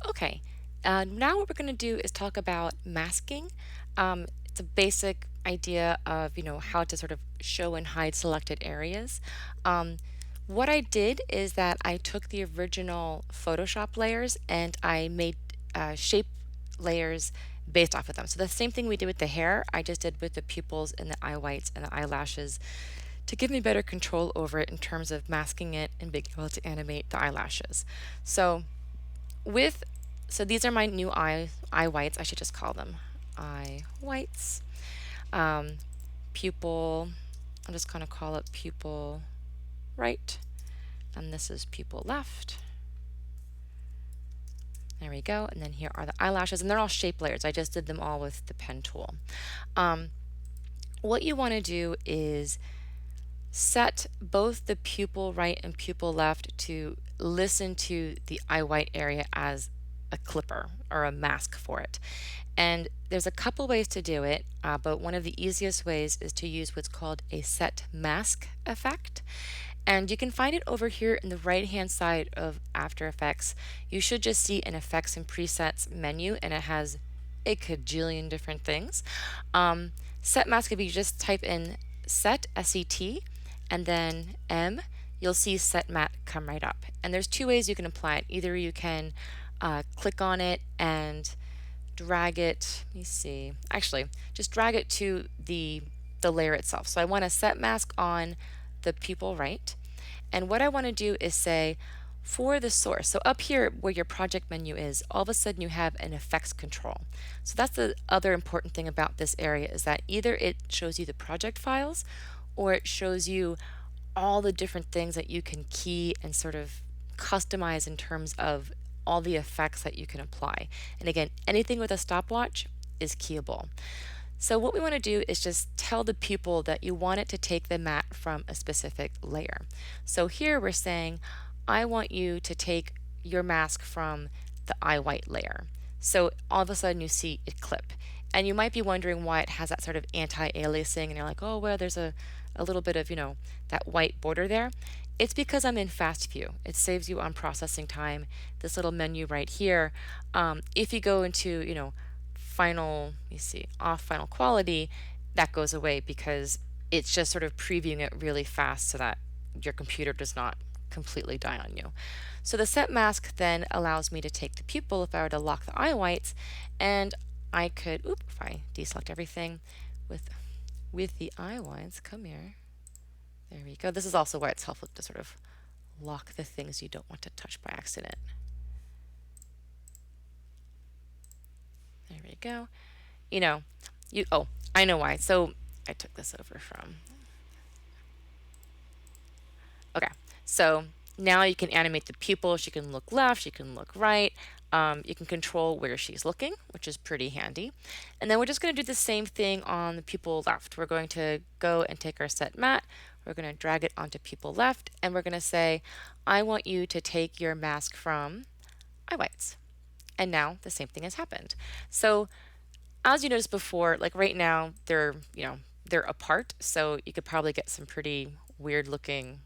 Okay, now what we're going to do is talk about masking. It's a basic idea of, how to sort of show and hide selected areas. Um, what I did is that I took the original Photoshop layers and I made shape layers based off of them. So the same thing we did with the hair, I just did with the pupils and the eye whites and the eyelashes to give me better control over it in terms of masking it and being able to animate the eyelashes. So with so these are my new eye whites. I should just call them eye whites. Um, Pupil. I'm just going to call it pupil right, and this is pupil left. There we go. And then here are the eyelashes, and they're all shape layers. I just did them all with the pen tool. Um, what you want to do is set both the pupil right and pupil left to listen to the eye white area as a clipper or a mask for it. And there's a couple ways to do it, but one of the easiest ways is to use what's called a set mask effect. And you can find it over here in the right hand side of After Effects. You should just see an Effects and Presets menu, and it has a cajillion different things. Set mask, if you just type in set, S-E-T, and then M, you'll see set matte come right up. And there's two ways you can apply it. Either you can click on it and drag it, let me see, actually just drag it to the layer itself. So I want to set mask on the pupil right, and what I want to do is say for the source, so up here where your project menu is, all of a sudden you have an effects control. So that's the other important thing about this area, is that either it shows you the project files or it shows you all the different things that you can key and sort of customize in terms of all the effects that you can apply. And again, anything with a stopwatch is keyable. So what we want to do is just tell the pupil that you want it to take the matte from a specific layer. So here we're saying, I want you to take your mask from the eye white layer. So all of a sudden you see it clip. And you might be wondering why it has that sort of anti-aliasing, and you're like, oh, well, there's a little bit of, that white border there. It's because I'm in fast view. It saves you on processing time. This little menu right here, if you go into, final, let me see, off final quality, that goes away because it's just sort of previewing it really fast so that your computer does not completely die on you. So the set mask then allows me to take the pupil if I were to lock the eye whites, and I could, if I deselect everything with the eye whites, come here. There we go. This is also why it's helpful to sort of lock the things you don't want to touch by accident. There we go. I know why. So I took this over from, okay. So now you can animate the pupil. She can look left, she can look right. You can control where she's looking, which is pretty handy. And then we're just going to do the same thing on the pupil left. We're going to go and take our set matte. We're going to drag it onto pupil left, and we're going to say, I want you to take your mask from eye whites. And now the same thing has happened. So as you noticed before, like right now, they're apart, so you could probably get some pretty weird looking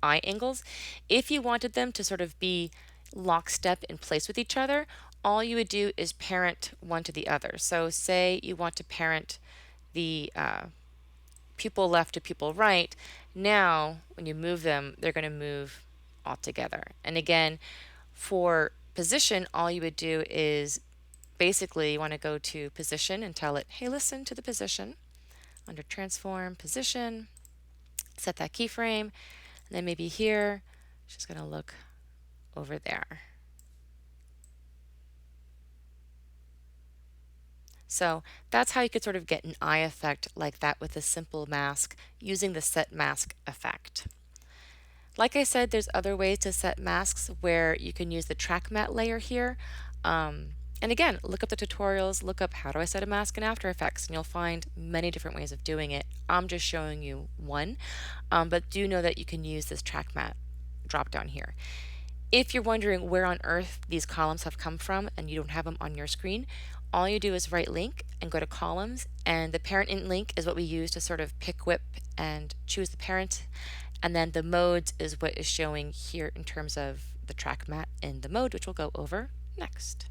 eye angles. If you wanted them to sort of be lockstep in place with each other, all you would do is parent one to the other. So say you want to parent the pupil left to pupil right. Now, when you move them, they're going to move all together. And again, for position, all you would do is basically you want to go to position and tell it, hey, listen to the position. Under transform, position, set that keyframe, and then maybe here, it's just going to look over there. So that's how you could sort of get an eye effect like that with a simple mask using the set mask effect. Like I said, there's other ways to set masks where you can use the track matte layer here. And again, look up the tutorials, look up how do I set a mask in After Effects, and you'll find many different ways of doing it. I'm just showing you one, but do know that you can use this track matte drop down here. If you're wondering where on earth these columns have come from and you don't have them on your screen, all you do is right link and go to columns, and the parent int link is what we use to sort of pick whip and choose the parent, and then the modes is what is showing here in terms of the track matte and the mode, which we'll go over next.